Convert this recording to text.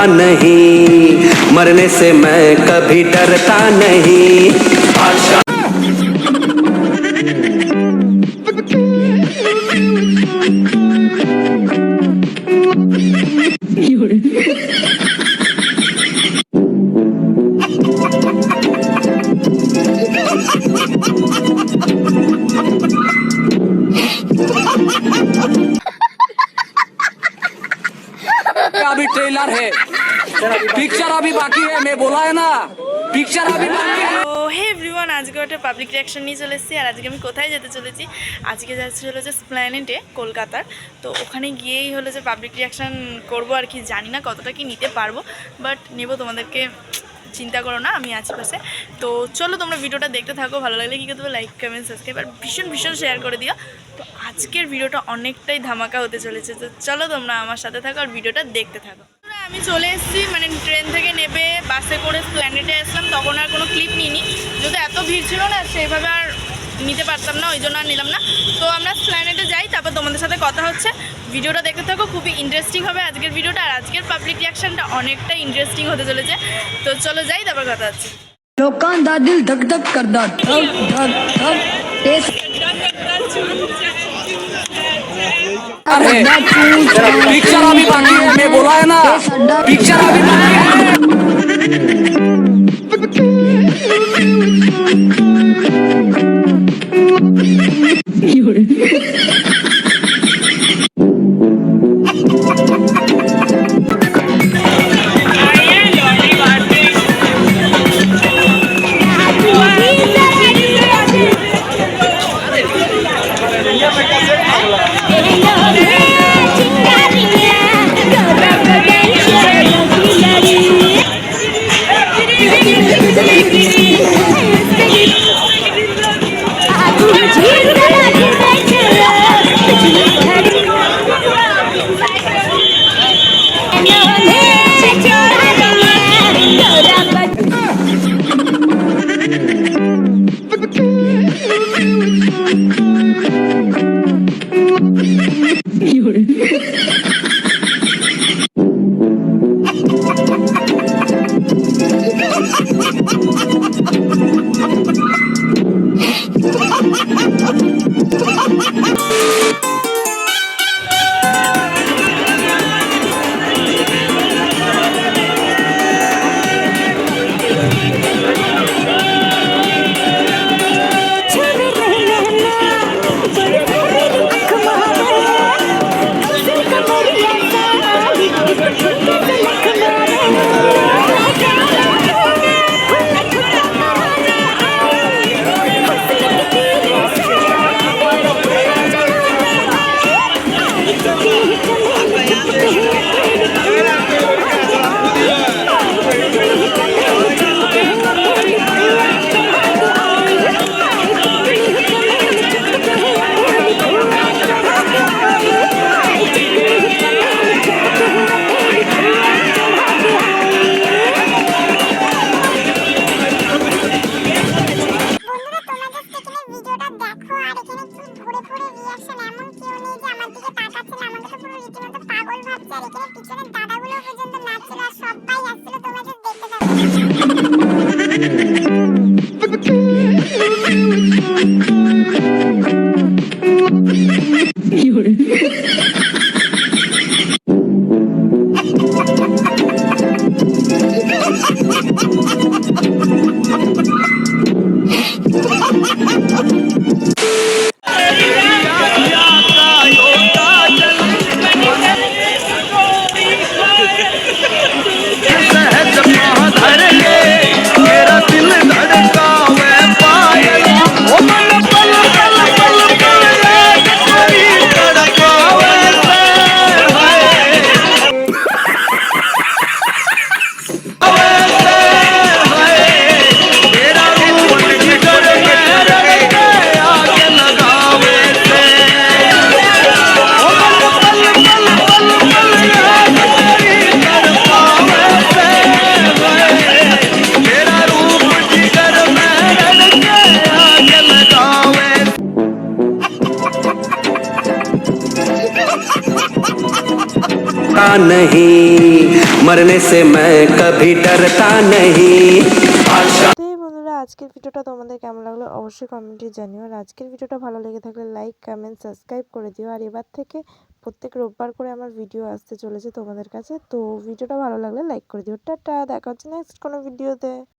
नहीं, मरने से मैं कभी डरता नहीं। अभी ट्रेलर है, पिक्चर अभी बाकी है, मैं बोला है ना, पिक्चर अभी बाकी है। তো হে এভরিওয়ান, আজকে একটা পাবলিক রিয়াকশন নিয়ে চলে এসেছি। আর আজকে আমি কোথায় যেতে চলেছি, আজকে যাচ্ছি হলো যে স্প্ল্যানেডে কলকাতার। তো ওখানে গিয়েই হলো যে পাবলিক রিয়াকশান করবো আর কি। জানি না কতটা কি নিতে পারবো, বাট নেবো, তোমাদেরকে চিন্তা করো না, আমি আছি পাশে। তো চলো তোমরা ভিডিওটা দেখতে থাকো, ভালো লাগলে কী করতে হবে, লাইক কমেন্ট সাবস্ক্রাইব আর ভীষণ ভীষণ শেয়ার করে দিও। তো আজকের ভিডিওটা অনেকটাই ধামাকা হতে চলেছে, তো চলো তোমরা আমার সাথে থাকো আর ভিডিওটা দেখতে থাকো। আমি চলে এসেছি, মানে ট্রেন থেকে নেবে বাসে করে প্ল্যানেটে আসলাম, তখন আর কোনো ক্লিপ নিইনি, যদি এত ভিড় ছিল না সেইভাবে আর নিতে পারতাম না, ওই জন্য আর নিলাম না। তো আমরা প্ল্যানেটে যাই, তারপর তোমাদের সাথে কথা হচ্ছে। ভিডিওটা দেখতে থাকো, খুবই ইন্টারেস্টিং হবে আজকের ভিডিওটা। আর আজকের পাবলিক রিয়াকশনটা অনেকটা ইন্টারেস্টিং হতে চলেছে। তো চলো যাই, তারপর কথা হচ্ছে। लोकां दा दिल धक धक करदा धक धक धक टेस पिक्चर अभी बाकी है, मैं बोला है ना, पिक्चर अभी बाकी है। नहीं, मरने से मैं कभी डरता नहीं। তো এই বন্ধুরা, আজকের ভিডিওটা তোমাদের কেমন লাগলো অবশ্যই কমেন্টে জানিও। আর আজকের ভিডিওটা ভালো লেগে থাকলে লাইক, কমেন্ট, সাবস্ক্রাইব করে দিও। আর এবার থেকে প্রত্যেক রোববার করে আমার ভিডিও আসতে চলেছে তোমাদের কাছে। তো ভিডিওটা ভালো লাগলে লাইক করে দিও। টাটা, দেখা হচ্ছে নেক্সট কোনো ভিডিওতে।